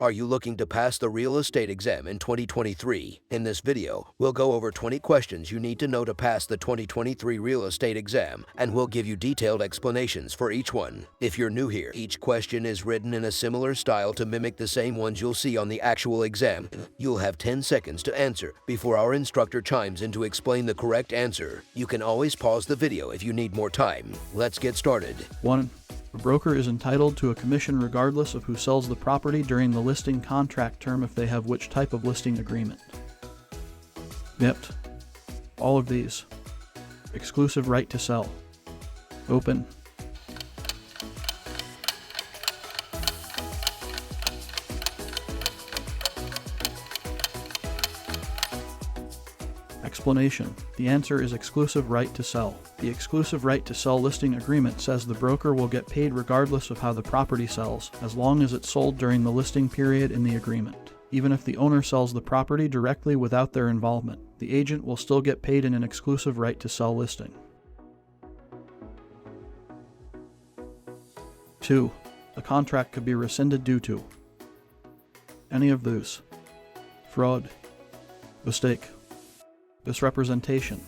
Are you looking to pass the real estate exam in 2023? In this video, we'll go over 20 questions you need to know to pass the 2023 real estate exam, and we'll give you detailed explanations for each one. If you're new here, each question is written in a similar style to mimic the same ones you'll see on the actual exam. You'll have 10 seconds to answer before our instructor chimes in to explain the correct answer. You can always pause the video if you need more time. Let's get started. 1. A broker is entitled to a commission regardless of who sells the property during the listing contract term if they have which type of listing agreement. Yep. All of these. Exclusive right to sell. Open. Explanation. The answer is exclusive right to sell. The exclusive right to sell listing agreement says the broker will get paid regardless of how the property sells, as long as it's sold during the listing period in the agreement. Even if the owner sells the property directly without their involvement, the agent will still get paid in an exclusive right to sell listing. 2. The contract could be rescinded due to any of these: fraud, mistake, misrepresentation,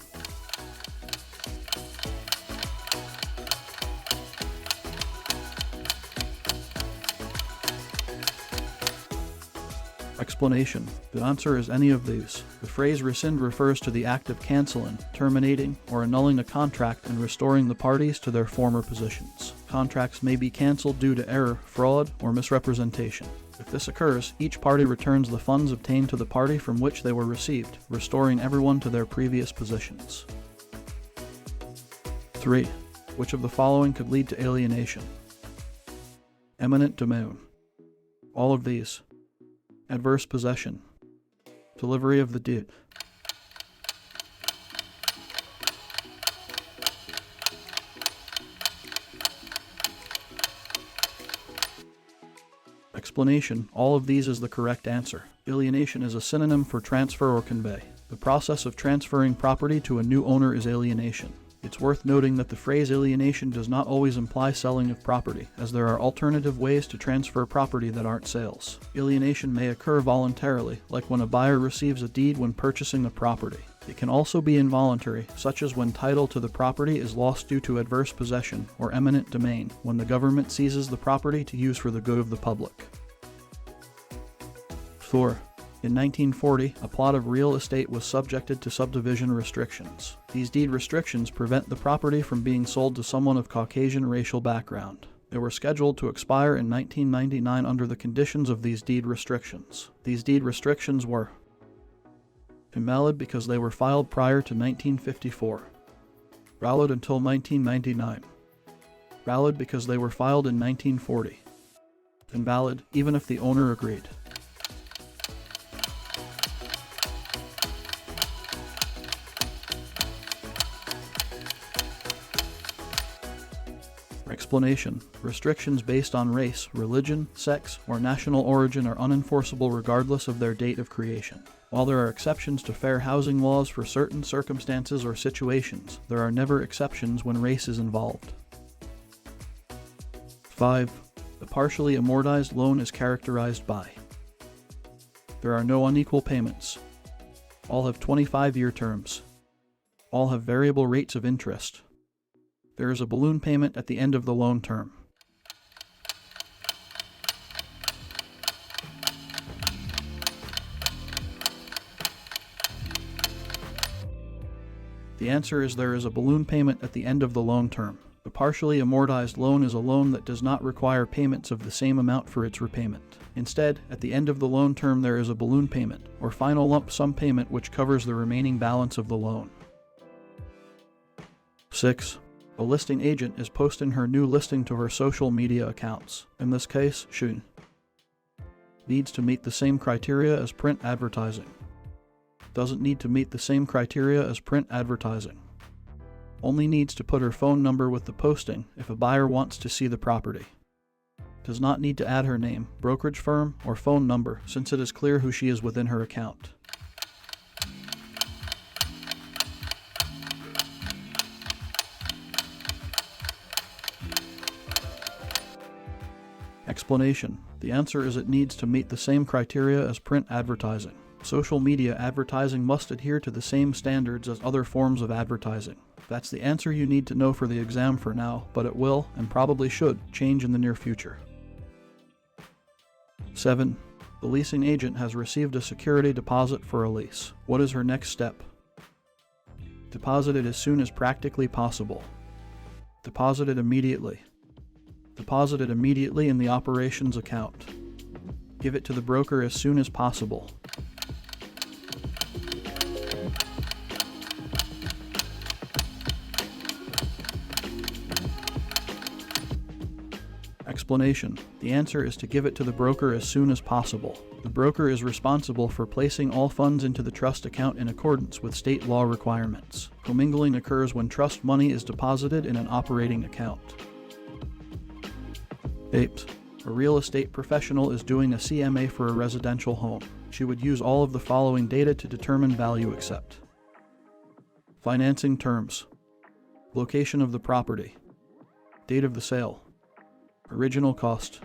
explanation. The answer is any of these. The phrase rescind refers to the act of canceling, terminating, or annulling a contract and restoring the parties to their former positions. Contracts may be canceled due to error, fraud, or misrepresentation. If this occurs, each party returns the funds obtained to the party from which they were received, restoring everyone to their previous positions. 3. Which of the following could lead to alienation? Eminent domain. All of these. Adverse possession. Delivery of the deed. Explanation. All of these is the correct answer. Alienation is a synonym for transfer or convey. The process of transferring property to a new owner is alienation. It's worth noting that the phrase alienation does not always imply selling of property, as there are alternative ways to transfer property that aren't sales. Alienation may occur voluntarily, like when a buyer receives a deed when purchasing a property. It can also be involuntary, such as when title to the property is lost due to adverse possession or eminent domain, when the government seizes the property to use for the good of the public. 4. In 1940, a plot of real estate was subjected to subdivision restrictions. These deed restrictions prevent the property from being sold to someone of Caucasian racial background. They were scheduled to expire in 1999 under the conditions of these deed restrictions. These deed restrictions were invalid because they were filed prior to 1954. Valid until 1999. Valid because they were filed in 1940. Invalid even if the owner agreed. Explanation. Restrictions based on race, religion, sex, or national origin are unenforceable regardless of their date of creation. While there are exceptions to fair housing laws for certain circumstances or situations, there are never exceptions when race is involved. 5. The partially amortized loan is characterized by: there are no unequal payments. All have 25-year terms. All have variable rates of interest. There is a balloon payment at the end of the loan term. The answer is there is a balloon payment at the end of the loan term. A partially amortized loan is a loan that does not require payments of the same amount for its repayment. Instead, at the end of the loan term there is a balloon payment, or final lump sum payment which covers the remaining balance of the loan. 6. A listing agent is posting her new listing to her social media accounts. In this case, she needs to meet the same criteria as print advertising. Doesn't need to meet the same criteria as print advertising. Only needs to put her phone number with the posting if a buyer wants to see the property. Does not need to add her name, brokerage firm, or phone number since it is clear who she is within her account. Explanation. The answer is it needs to meet the same criteria as print advertising. Social media advertising must adhere to the same standards as other forms of advertising. That's the answer you need to know for the exam for now, but it will, and probably should, change in the near future. 7. The leasing agent has received a security deposit for a lease. What is her next step? Deposit it as soon as practically possible. Deposit it immediately. Deposit it immediately in the operations account. Give it to the broker as soon as possible. Explanation. The answer is to give it to the broker as soon as possible. The broker is responsible for placing all funds into the trust account in accordance with state law requirements. Commingling occurs when trust money is deposited in an operating account. 8. A real estate professional is doing a CMA for a residential home. She would use all of the following data to determine value except: financing terms, location of the property, date of the sale, original cost.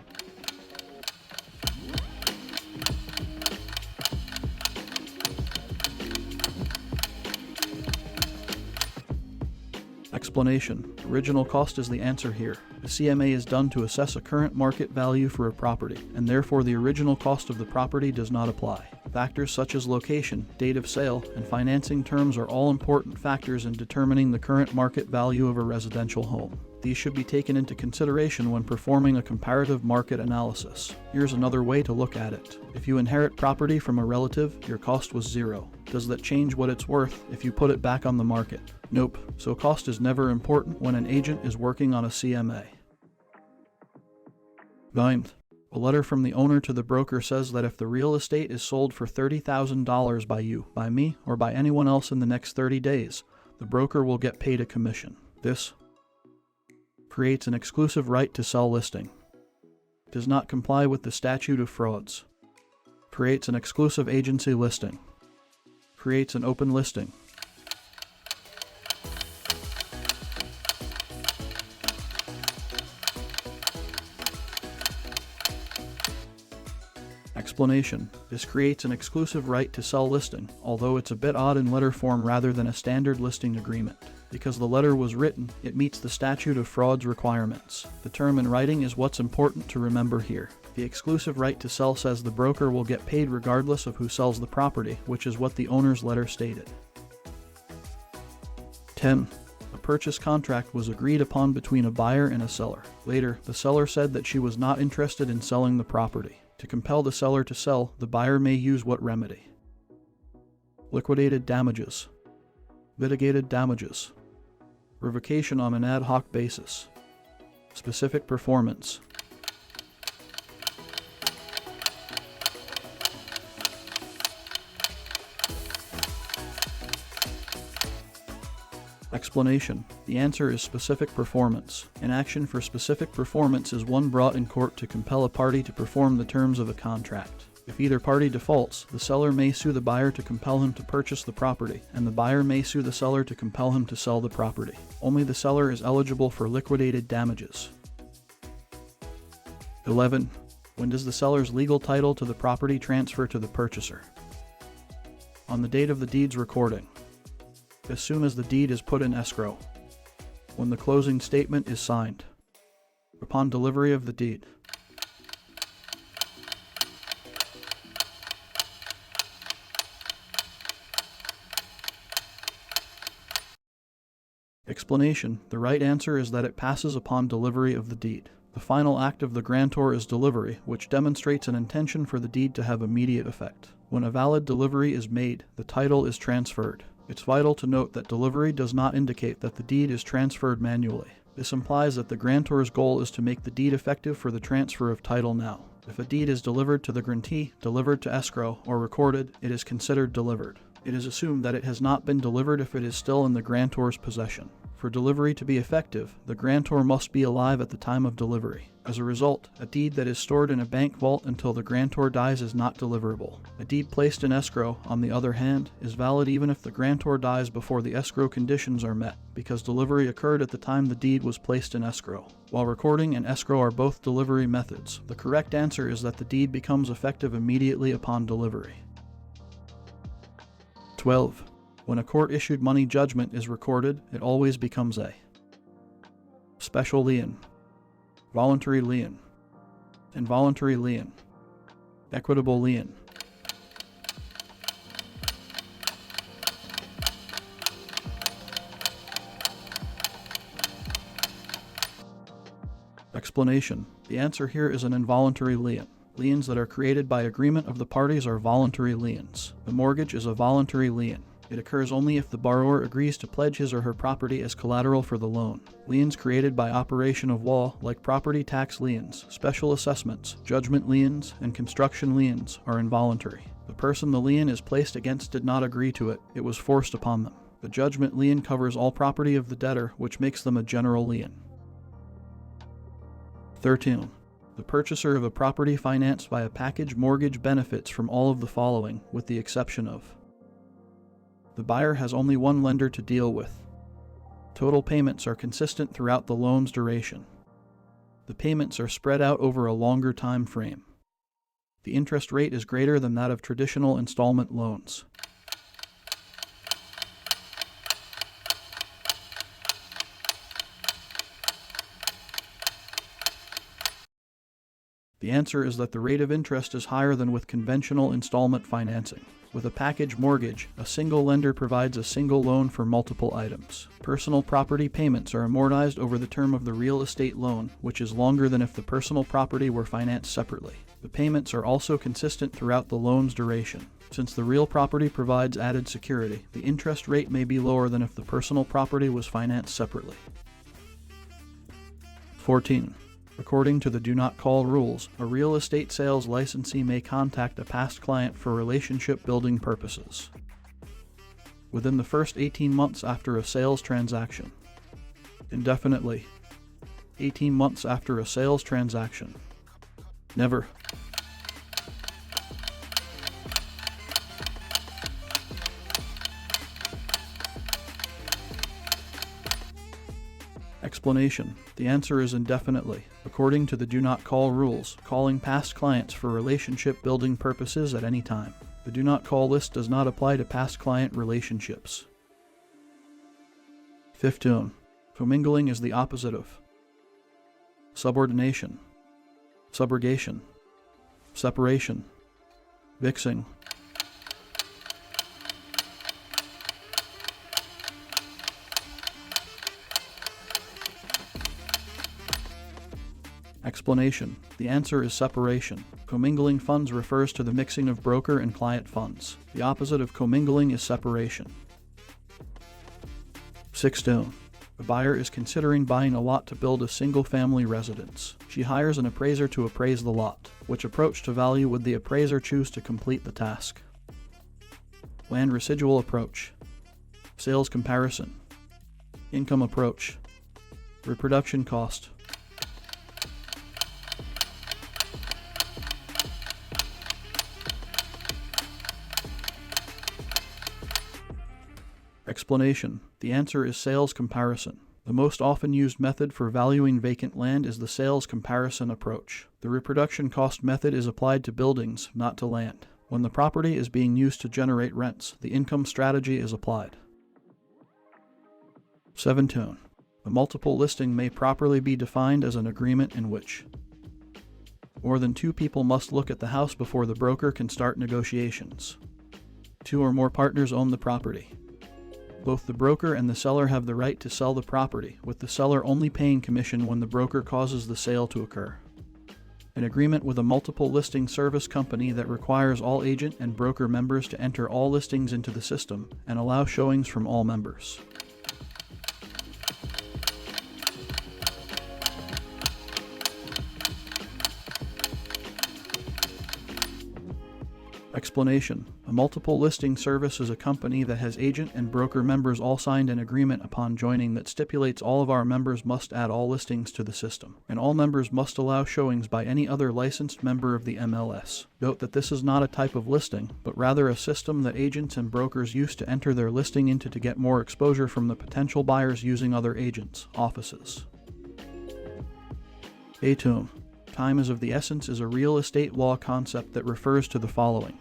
Explanation. Original cost is the answer here. The CMA is done to assess a current market value for a property, and therefore the original cost of the property does not apply. Factors such as location, date of sale, and financing terms are all important factors in determining the current market value of a residential home. These should be taken into consideration when performing a comparative market analysis. Here's another way to look at it. If you inherit property from a relative, your cost was 0. Does that change what it's worth if you put it back on the market? Nope. So cost is never important when an agent is working on a CMA. 9. A letter from the owner to the broker says that if the real estate is sold for $30,000 by you, by me, or by anyone else in the next 30 days, the broker will get paid a commission. This creates an exclusive right to sell listing. Does not comply with the statute of frauds. Creates an exclusive agency listing. Creates an open listing. Explanation. This creates an exclusive right to sell listing, although it's a bit odd in letter form rather than a standard listing agreement. Because the letter was written, it meets the statute of frauds requirements. The term in writing is what's important to remember here. The exclusive right to sell says the broker will get paid regardless of who sells the property, which is what the owner's letter stated. 10. A purchase contract was agreed upon between a buyer and a seller. Later, the seller said that she was not interested in selling the property. To compel the seller to sell, the buyer may use what remedy? Liquidated damages. Litigated damages. Revocation on an ad hoc basis. Specific performance. Explanation. The answer is specific performance. An action for specific performance is one brought in court to compel a party to perform the terms of a contract. If either party defaults, the seller may sue the buyer to compel him to purchase the property, and the buyer may sue the seller to compel him to sell the property. Only the seller is eligible for liquidated damages. 11. When does the seller's legal title to the property transfer to the purchaser? On the date of the deed's recording. As soon as the deed is put in escrow. When the closing statement is signed. Upon delivery of the deed. Explanation. The right answer is that it passes upon delivery of the deed. The final act of the grantor is delivery, which demonstrates an intention for the deed to have immediate effect. When a valid delivery is made, the title is transferred. It's vital to note that delivery does not indicate that the deed is transferred manually. This implies that the grantor's goal is to make the deed effective for the transfer of title now. If a deed is delivered to the grantee, delivered to escrow, or recorded, it is considered delivered. It is assumed that it has not been delivered if it is still in the grantor's possession. For delivery to be effective, the grantor must be alive at the time of delivery. As a result, a deed that is stored in a bank vault until the grantor dies is not deliverable. A deed placed in escrow, on the other hand, is valid even if the grantor dies before the escrow conditions are met, because delivery occurred at the time the deed was placed in escrow. While recording and escrow are both delivery methods, the correct answer is that the deed becomes effective immediately upon delivery. 12. When a court-issued money judgment is recorded, it always becomes a special lien, voluntary lien, involuntary lien, equitable lien. Explanation. The answer here is an involuntary lien. Liens that are created by agreement of the parties are voluntary liens. The mortgage is a voluntary lien. It occurs only if the borrower agrees to pledge his or her property as collateral for the loan. Liens created by operation of law, like property tax liens, special assessments, judgment liens, and construction liens, are involuntary. The person the lien is placed against did not agree to it, it was forced upon them. The judgment lien covers all property of the debtor, which makes them a general lien. 13. The purchaser of a property financed by a package mortgage benefits from all of the following, with the exception of: the buyer has only one lender to deal with. Total payments are consistent throughout the loan's duration. The payments are spread out over a longer time frame. The interest rate is greater than that of traditional installment loans. The answer is that the rate of interest is higher than with conventional installment financing. With a package mortgage, a single lender provides a single loan for multiple items. Personal property payments are amortized over the term of the real estate loan, which is longer than if the personal property were financed separately. The payments are also consistent throughout the loan's duration. Since the real property provides added security, the interest rate may be lower than if the personal property was financed separately. 14. According to the Do Not Call rules, a real estate sales licensee may contact a past client for relationship building purposes within the first 18 months after a sales transaction. Indefinitely. 18 months after a sales transaction. Never. Explanation. The answer is indefinitely. According to the Do Not Call rules, calling past clients for relationship building purposes at any time. The Do Not Call list does not apply to past client relationships. 15. Commingling is the opposite of subordination, subrogation, separation, mixing. Explanation. The answer is separation. Commingling funds refers to the mixing of broker and client funds. The opposite of commingling is separation. 16. A buyer is considering buying a lot to build a single-family residence. She hires an appraiser to appraise the lot. Which approach to value would the appraiser choose to complete the task? Land residual approach, sales comparison, income approach, reproduction cost. Explanation. The answer is sales comparison. The most often used method for valuing vacant land is the sales comparison approach. The reproduction cost method is applied to buildings, not to land. When the property is being used to generate rents, the income strategy is applied. 17. A multiple listing may properly be defined as an agreement in which more than two people must look at the house before the broker can start negotiations. Two or more partners own the property. Both the broker and the seller have the right to sell the property, with the seller only paying commission when the broker causes the sale to occur. An agreement with a multiple listing service company that requires all agent and broker members to enter all listings into the system and allow showings from all members. Explanation. A multiple listing service is a company that has agent and broker members all signed an agreement upon joining that stipulates all of our members must add all listings to the system, and all members must allow showings by any other licensed member of the MLS. Note that this is not a type of listing, but rather a system that agents and brokers use to enter their listing into to get more exposure from the potential buyers using other agents' offices. Atum. Time is of the essence is a real estate law concept that refers to the following: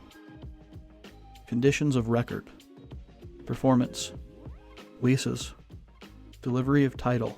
conditions of record, performance, leases, delivery of title,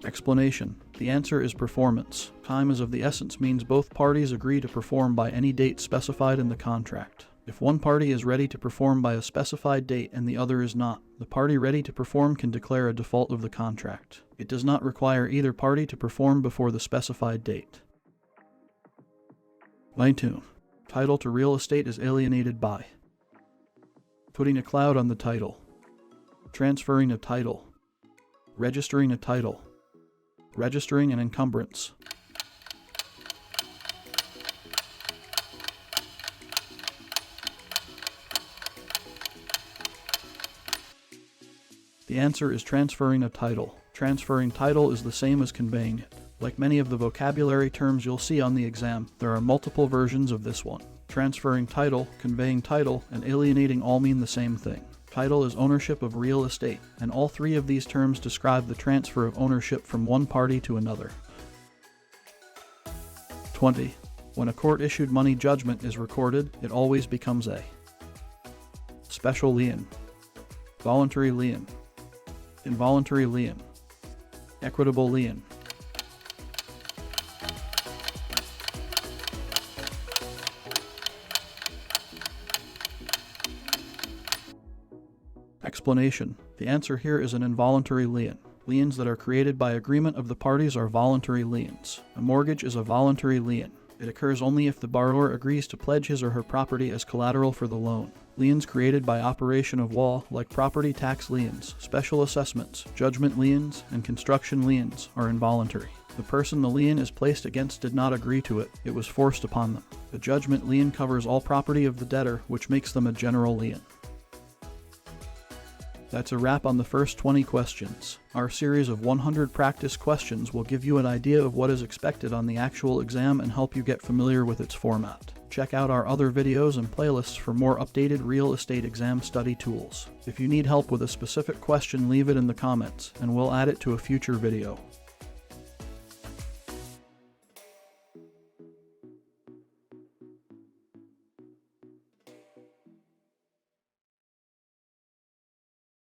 explanation. The answer is performance. Time is of the essence means both parties agree to perform by any date specified in the contract. If one party is ready to perform by a specified date and the other is not, the party ready to perform can declare a default of the contract. It does not require either party to perform before the specified date. 19. Title to real estate is alienated by putting a cloud on the title, transferring a title, registering a title, registering an encumbrance. The answer is transferring a title. Transferring title is the same as conveying it. Like many of the vocabulary terms you'll see on the exam, there are multiple versions of this one. Transferring title, conveying title, and alienating all mean the same thing. Title is ownership of real estate, and all three of these terms describe the transfer of ownership from one party to another. 20. When a court-issued money judgment is recorded, it always becomes a special lien, voluntary lien, involuntary lien, equitable lien. Explanation. The answer here is an involuntary lien. Liens that are created by agreement of the parties are voluntary liens. A mortgage is a voluntary lien. It occurs only if the borrower agrees to pledge his or her property as collateral for the loan. Liens created by operation of law, like property tax liens, special assessments, judgment liens, and construction liens, are involuntary. The person the lien is placed against did not agree to it, it was forced upon them. The judgment lien covers all property of the debtor, which makes them a general lien. That's a wrap on the first 20 questions. Our series of 100 practice questions will give you an idea of what is expected on the actual exam and help you get familiar with its format. Check out our other videos and playlists for more updated real estate exam study tools. If you need help with a specific question, leave it in the comments, and we'll add it to a future video.